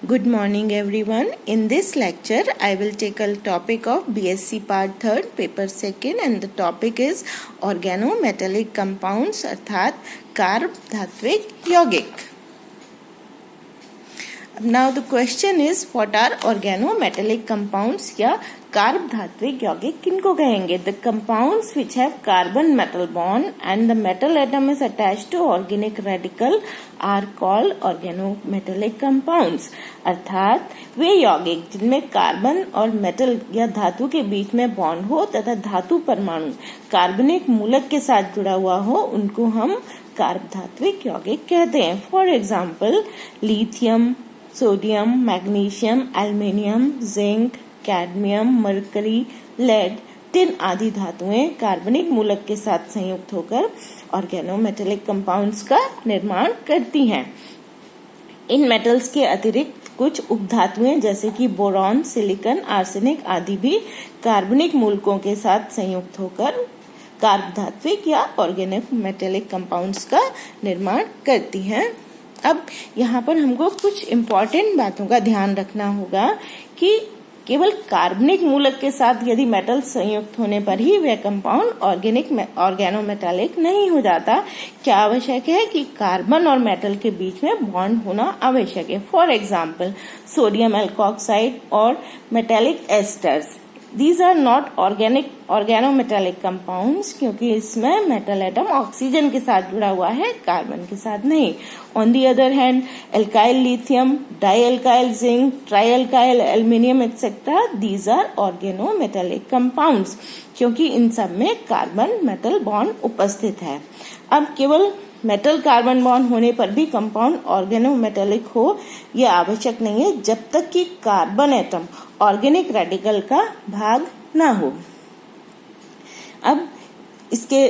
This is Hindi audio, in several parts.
Good morning everyone. In this lecture I will take a topic of BSc part 3rd paper 2nd and the topic is organometallic compounds अर्थात कार्ब धात्विक यौगिक. Now the question is what are organometallic compounds या कार्ब धात्विक यौगिक किनको कहेंगे? The compounds which have carbon metal bond and the metal atom is attached to organic radical are called organometallic compounds. अर्थात वे यौगिक जिनमें कार्बन और मेटल या धातु के बीच में बॉन्ड हो तथा धातु परमाणु कार्बनिक मूलक के साथ जुड़ा हुआ हो उनको हम कार्ब धात्विक यौगिक कहते हैं. For example lithium, sodium, magnesium, aluminium, zinc, cadmium, mercury, lead, tin आदि धातुएं कार्बनिक मूलक के साथ संयुक्त होकर ऑर्गेनोमेटेलिक कंपाउंड्स का निर्माण करती हैं. इन मेटल्स के अतिरिक्त कुछ उपधातुएं जैसे कि बोरॉन, सिलिकॉन, आर्सेनिक आदि भी कार्बनिक मूलकों के साथ संयुक्त होकर कार्ब धात्विक या ऑर्गेनोमेटेलिक कंपाउंड्स का निर्माण करती हैं. अब यहाँ पर हमको कुछ इम्पोर्टेंट बातों का ध्यान रखना होगा कि केवल कार्बनिक मूलक के साथ यदि मेटल संयुक्त होने पर ही वह कंपाउंड ऑर्गेनोमेटालिक नहीं हो जाता. क्या आवश्यक है कि कार्बन और मेटल के बीच में बॉन्ड होना आवश्यक है. फॉर एग्जाम्पल सोडियम एल्कोक्साइड और metallic asters, These are not organometallic compounds क्योंकि इसमें मेटल एटम ऑक्सीजन के साथ जुड़ा हुआ है, कार्बन के साथ नहीं. On the other hand, alkyl lithium, dialkyl zinc, trialkyl aluminium etc. These are organometallic compounds क्योंकि इन सब में कार्बन मेटल बॉन्ड उपस्थित है. अब केवल मेटल कार्बन बॉन्ड होने पर भी कंपाउंड ऑर्गेनोमेटेलिक हो यह आवश्यक नहीं है जब तक कि कार्बन एटम ऑर्गेनिक रेडिकल का भाग ना हो. अब इसके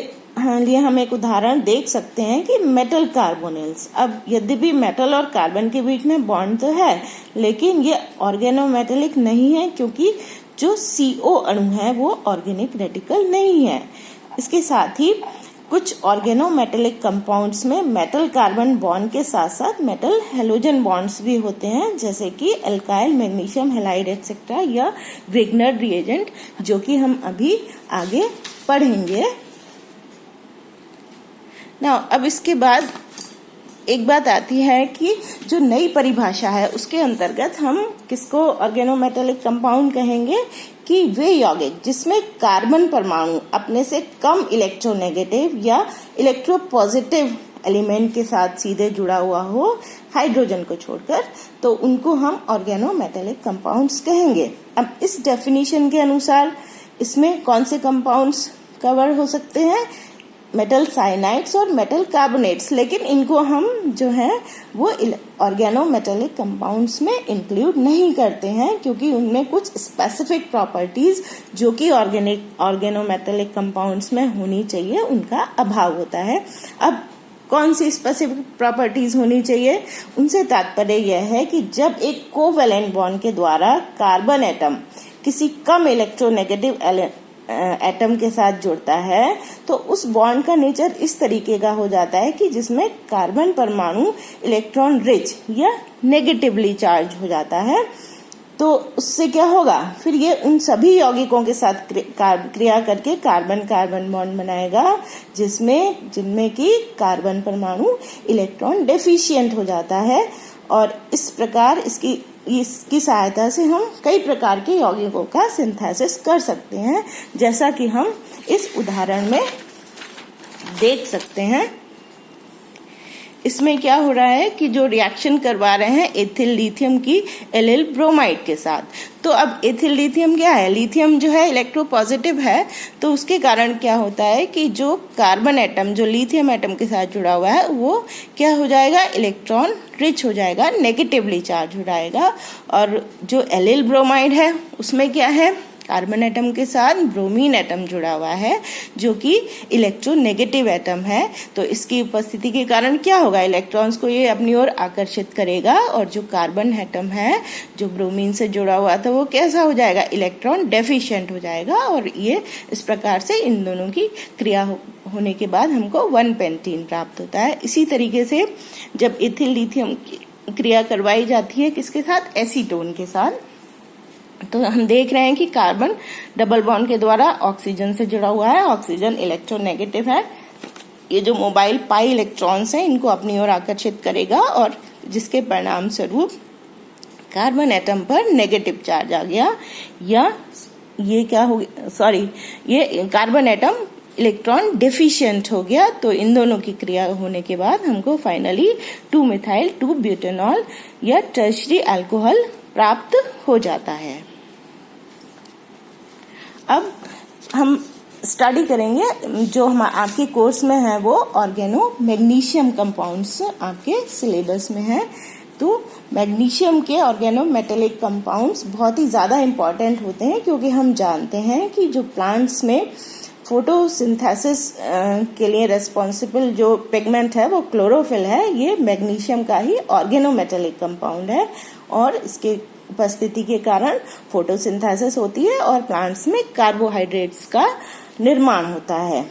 लिए हम एक उदाहरण देख सकते हैं कि मेटल कार्बोनिल्स. अब यद्यपि मेटल और कार्बन के बीच में बॉन्ड तो है लेकिन ये ऑर्गेनोमेटेलिक नहीं है क्योंकि जो CO अणु है वो ऑर्गेनिक रेडिकल नहीं है. इसके साथ ही कुछ ऑर्गेनोमेटेलिक कंपाउंड्स में मेटल कार्बन बॉन्ड के साथ साथ मेटल हेलोजन बॉन्ड्स भी होते हैं जैसे कि एल्काइल मैग्नीशियम हैलाइड एक्सेट्रा या ग्रिग्नर रिएजेंट जो कि हम अभी आगे पढ़ेंगे. अब इसके बाद एक बात आती है कि जो नई परिभाषा है उसके अंतर्गत हम किसको ऑर्गेनोमेटेलिक कंपाउंड कहेंगे कि वे यौगिक जिसमें कार्बन परमाणु अपने से कम इलेक्ट्रोनेगेटिव या इलेक्ट्रोपॉजिटिव एलिमेंट के साथ सीधे जुड़ा हुआ हो हाइड्रोजन को छोड़कर, तो उनको हम ऑर्गेनोमेटेलिक कंपाउंड्स कहेंगे. अब इस डेफिनेशन के अनुसार इसमें कौन से कंपाउंड्स कवर हो सकते हैं? मेटल साइनाइड्स और मेटल कार्बोनेट्स, लेकिन इनको हम जो है वो ऑर्गेनोमेटेलिक कंपाउंड्स में इंक्लूड नहीं करते हैं क्योंकि उनमें कुछ स्पेसिफिक प्रॉपर्टीज जो कि ऑर्गेनोमेटेलिक कंपाउंड्स में होनी चाहिए उनका अभाव होता है. अब कौन सी स्पेसिफिक प्रॉपर्टीज होनी चाहिए? उनसे तात्पर्य यह है कि जब एक कोवैलेंट बॉन्ड के द्वारा कार्बन एटम किसी कम इलेक्ट्रोनेगेटिव एटम के साथ जुड़ता है तो उस बॉन्ड का नेचर इस तरीके का हो जाता है कि जिसमें कार्बन परमाणु इलेक्ट्रॉन रिच या नेगेटिवली चार्ज हो जाता है. तो उससे क्या होगा? फिर ये उन सभी यौगिकों के साथ क्रिया करके कार्बन कार्बन बॉन्ड बनाएगा जिनमें कि कार्बन परमाणु इलेक्ट्रॉन डेफिशिएंट हो जाता है और इस प्रकार इसकी सहायता से हम कई प्रकार के यौगिकों का सिंथेसिस कर सकते हैं जैसा कि हम इस उदाहरण में देख सकते हैं. इसमें क्या हो रहा है कि जो रिएक्शन करवा रहे हैं एथिल लिथियम की एलिल ब्रोमाइड के साथ. तो अब एथिल लिथियम क्या है? लिथियम जो है इलेक्ट्रोपॉजिटिव है तो उसके कारण क्या होता है कि जो कार्बन एटम जो लिथियम एटम के साथ जुड़ा हुआ है वो क्या हो जाएगा? इलेक्ट्रॉन रिच हो जाएगा, नेगेटिवली चार्ज हो जाएगा. और जो एलिल ब्रोमाइड है उसमें क्या है? कार्बन एटम के साथ ब्रोमीन एटम जुड़ा हुआ है जो कि इलेक्ट्रोनेगेटिव एटम है. तो इसकी उपस्थिति के कारण क्या होगा? इलेक्ट्रॉन्स को ये अपनी ओर आकर्षित करेगा और जो कार्बन एटम है जो ब्रोमीन से जुड़ा हुआ था वो कैसा हो जाएगा? इलेक्ट्रॉन डेफिशिएंट हो जाएगा और ये इस प्रकार से इन दोनों की क्रिया होने के बाद हमको 1 पेंटीन प्राप्त होता है. इसी तरीके से जब इथिल लिथियम क्रिया करवाई जाती है किसके साथ, एसीटोन के साथ। तो हम देख रहे हैं कि कार्बन डबल बॉन्ड के द्वारा ऑक्सीजन से जुड़ा हुआ है, ऑक्सीजन इलेक्ट्रोनेगेटिव है। ये जो मोबाइल पाई इलेक्ट्रॉन्स हैं इनको अपनी ओर आकर्षित करेगा और जिसके परिणाम स्वरूप कार्बन एटम पर नेगेटिव चार्ज आ गया, या ये क्या हो गया, सॉरी, ये कार्बन एटम इलेक्ट्रॉन डेफिशिएंट हो गया। तो इन दोनों की क्रिया होने के बाद हमको फाइनली 2-मिथाइल 2-ब्यूटेनॉल या टर्शरी अल्कोहल प्राप्त हो जाता है। अब हम स्टडी करेंगे जो हम आपके कोर्स में है वो ऑर्गेनो मैग्नीशियम कंपाउंड्स आपके सिलेबस में है। तो मैग्नीशियम के ऑर्गेनो मेटेलिक कंपाउंड्स बहुत ही ज़्यादा इम्पॉर्टेंट होते हैं, क्योंकि हम जानते हैं कि जो प्लांट्स में फोटोसिंथेसिस के लिए रेस्पॉन्सिबल जो पिगमेंट है वो क्लोरोफिल है, ये मैग्नीशियम का ही ऑर्गेनो मेटेलिक कंपाउंड है और इसके उपस्थिति के कारण फोटोसिंथेसिस होती है और प्लांट्स में कार्बोहाइड्रेट्स का निर्माण होता है।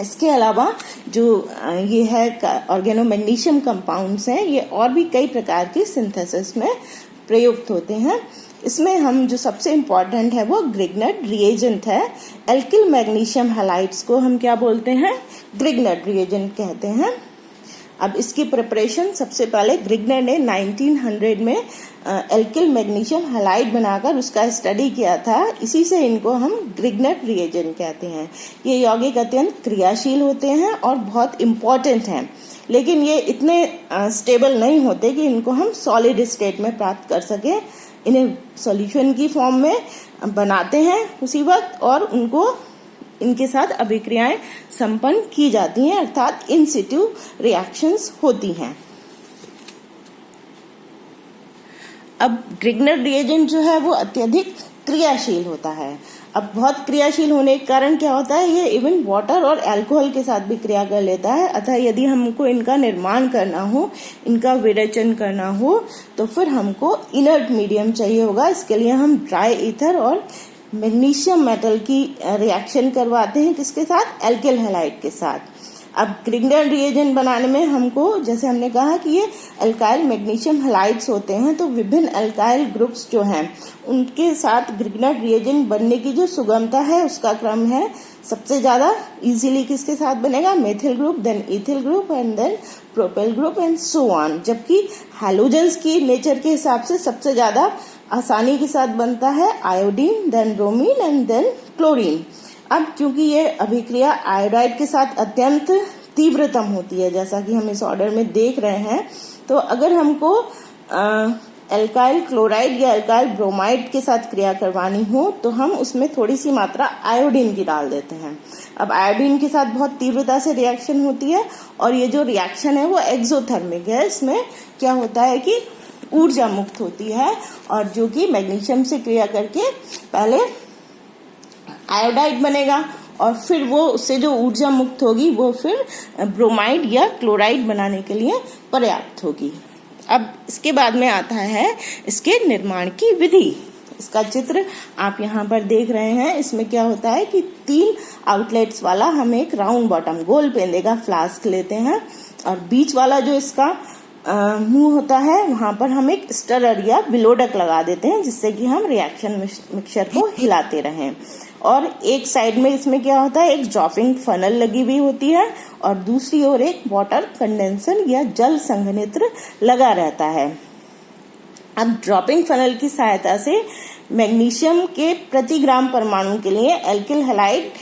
इसके अलावा जो ये है ऑर्गेनो मैग्नीशियम कंपाउंड्स हैं, ये और भी कई प्रकार की सिंथेसिस में प्रयुक्त होते हैं। इसमें हम जो सबसे इम्पोर्टेंट है वो ग्रिग्नट रिएजेंट है। एल्किल मैग्नीशियम हैलाइड्स को हम क्या बोलते हैं, ग्रिग्नट रिएजेंट कहते हैं। अब इसकी प्रिपरेशन सबसे पहले ग्रिग्नट ने 1900 में एल्किल मैग्नीशियम हैलाइड बनाकर उसका स्टडी किया था, इसी से इनको हम ग्रिग्नट रिएजेंट कहते हैं। ये यौगिक अत्यंत क्रियाशील होते हैं और बहुत इम्पोर्टेंट हैं, लेकिन ये इतने स्टेबल नहीं होते कि इनको हम सॉलिड स्टेट में प्राप्त कर सकें। इन्हें सॉल्यूशन की फॉर्म में बनाते हैं उसी वक्त और उनको इनके साथ अभिक्रियाएं संपन्न की जाती हैं, अर्थात इन सिटू रिएक्शंस होती हैं। अब ग्रिग्नट रिएजेंट जो है वो अत्यधिक क्रियाशील होता है। अब बहुत क्रियाशील होने के कारण क्या होता है, ये इवन वाटर और अल्कोहल के साथ भी क्रिया कर लेता है। अतः यदि हमको इनका निर्माण करना हो, इनका विरेचन करना हो, तो फिर हमको इनर्ट मीडियम चाहिए होगा। इसके लिए हम ड्राई ईथर और मैग्नीशियम मेटल की रिएक्शन करवाते हैं, किसके साथ, एल्किल हैलाइड के साथ। अब ग्रिग्नट रिएजेंट बनाने में हमको, जैसे हमने कहा कि ये अल्काइल मैग्नीशियम हैलाइड्स होते हैं, तो विभिन्न अल्काइल ग्रुप्स जो हैं उनके साथ ग्रिग्नट रिएजेंट बनने की जो सुगमता है उसका क्रम है, सबसे ज्यादा इजीली किसके साथ बनेगा, methyl group, then ethyl group and then propyl group and so on. जबकि हैलोजेंस की नेचर के हिसाब से सबसे ज्यादा आसानी के साथ बनता है iodine, then bromine and then chlorine. अब क्योंकि ये अभिक्रिया आयोडाइड के साथ अत्यंत तीव्रतम होती है, जैसा कि हम इस ऑर्डर में देख रहे हैं, तो अगर हमको एल्काइल क्लोराइड या एल्काइल ब्रोमाइड के साथ क्रिया करवानी हो तो हम उसमें थोड़ी सी मात्रा आयोडीन की डाल देते हैं। अब आयोडीन के साथ बहुत तीव्रता से रिएक्शन होती है और ये जो रिएक्शन है वो एक्सोथर्मिक है। इसमें क्या होता है कि ऊर्जा मुक्त होती है और जो कि मैग्नीशियम से क्रिया करके पहले आयोडाइड बनेगा और फिर वो उससे जो ऊर्जा मुक्त होगी वो फिर ब्रोमाइड या क्लोराइड बनाने के लिए पर्याप्त होगी। अब इसके बाद में आता है इसके निर्माण की विधि। इसका चित्र आप यहाँ पर देख रहे हैं। इसमें क्या होता है कि 3 आउटलेट्स वाला हम एक राउंड बॉटम गोल पेंदे का फ्लास्क लेते हैं और बीच वाला जो इसका मुंह होता है वहां पर हम एक स्टरर या विलोडक लगा देते हैं, जिससे कि हम रिएक्शन मिक्सचर को हिलाते रहें। और एक साइड में इसमें क्या होता है, एक ड्रॉपिंग फनल लगी हुई होती है और दूसरी ओर एक वाटर कंडेंसर या जल संघनित्र लगा रहता है। अब ड्रॉपिंग फनल की सहायता से मैग्नीशियम के प्रति ग्राम परमाणु के लिए एल्किल हैलाइड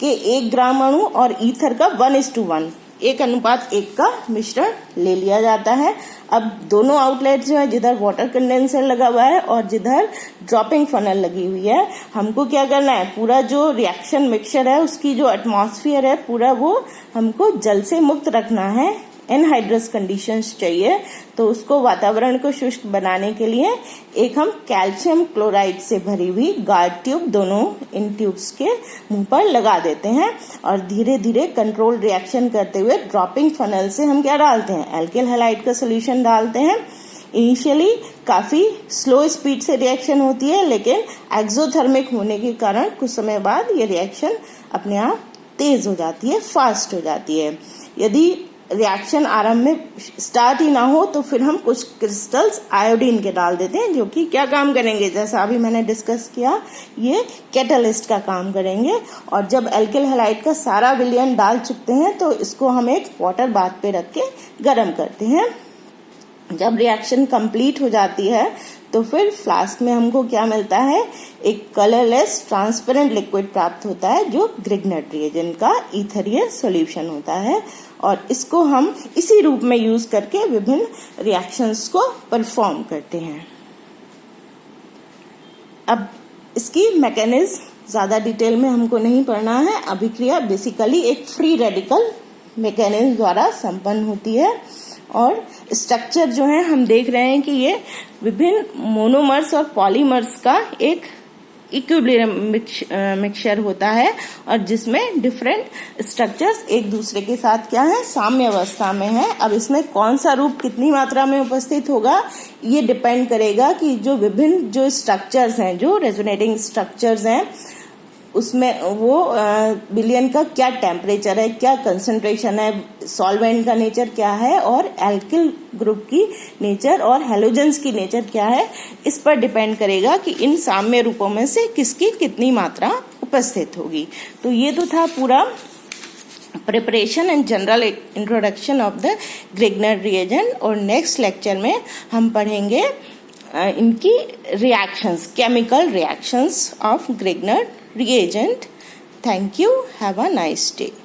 के 1 ग्राम अणु और ईथर का 1:1 1:1 का मिश्रण ले लिया जाता है। अब दोनों आउटलेट जो है, जिधर वाटर कंडेंसर लगा हुआ है और जिधर ड्रॉपिंग फनल लगी हुई है, हमको क्या करना है, पूरा जो रिएक्शन मिक्सचर है उसकी जो एटमॉस्फेयर है पूरा वो हमको जल से मुक्त रखना है। एनहाइड्रस कंडीशंस चाहिए, तो उसको वातावरण को शुष्क बनाने के लिए एक हम कैल्शियम क्लोराइड से भरी हुई गार्ड ट्यूब दोनों इन ट्यूब्स के मुंह पर लगा देते हैं और धीरे धीरे कंट्रोल रिएक्शन करते हुए ड्रॉपिंग फनल से हम क्या डालते हैं, एल्किल हैलाइड का सोल्यूशन डालते हैं। इनिशियली काफी स्लो स्पीड से रिएक्शन होती है, लेकिन एक्सोथर्मिक होने के कारण कुछ समय बाद ये रिएक्शन अपने आप तेज हो जाती है, फास्ट हो जाती है। यदि रिएक्शन आरंभ में स्टार्ट ही ना हो तो फिर हम कुछ क्रिस्टल्स आयोडीन के डाल देते हैं, जो कि क्या काम करेंगे, जैसा अभी मैंने डिस्कस किया, ये कैटलिस्ट का काम करेंगे। और जब एल्किल हैलाइड का सारा विलयन डाल चुकते हैं तो इसको हम एक वाटर बाथ पे रख के गर्म करते हैं। जब रिएक्शन कंप्लीट हो जाती है तो फिर फ्लास्क में हमको क्या मिलता है, एक कलरलेस ट्रांसपेरेंट लिक्विड प्राप्त होता है, जो ग्रिग्नर्ड रिएजेंट का ईथरियल सॉल्यूशन होता है। और इसको हम इसी रूप में यूज करके विभिन्न रिएक्शंस को परफॉर्म करते हैं। अब इसकी मैकेनिज्म ज्यादा डिटेल में हमको नहीं पढ़ना है। अभिक्रिया बेसिकली एक फ्री रेडिकल मैकेनिज्म द्वारा संपन्न होती है और स्ट्रक्चर जो है हम देख रहे हैं कि ये विभिन्न मोनोमर्स और पॉलीमर्स का एक इक्विलिब्रियम मिक्सचर होता है, और जिसमें डिफरेंट स्ट्रक्चर्स एक दूसरे के साथ क्या है, साम्य अवस्था में है। अब इसमें कौन सा रूप कितनी मात्रा में उपस्थित होगा ये डिपेंड करेगा कि जो विभिन्न जो स्ट्रक्चर्स हैं, जो रेजोनेटिंग स्ट्रक्चर्स हैं, उसमें वो विलयन का क्या टेम्परेचर है, क्या कंसंट्रेशन है, सॉल्वेंट का नेचर क्या है, और एल्किल ग्रुप की नेचर और हैलोजेंस की नेचर क्या है, इस पर डिपेंड करेगा कि इन साम्य रूपों में से किसकी कितनी मात्रा उपस्थित होगी। तो ये तो था पूरा preparation and general introduction of the Grignard reagent. और नेक्स्ट लेक्चर में हम पढ़ेंगे इनकी reactions, chemical reactions of Grignard reagent. Thank you. Have a nice day.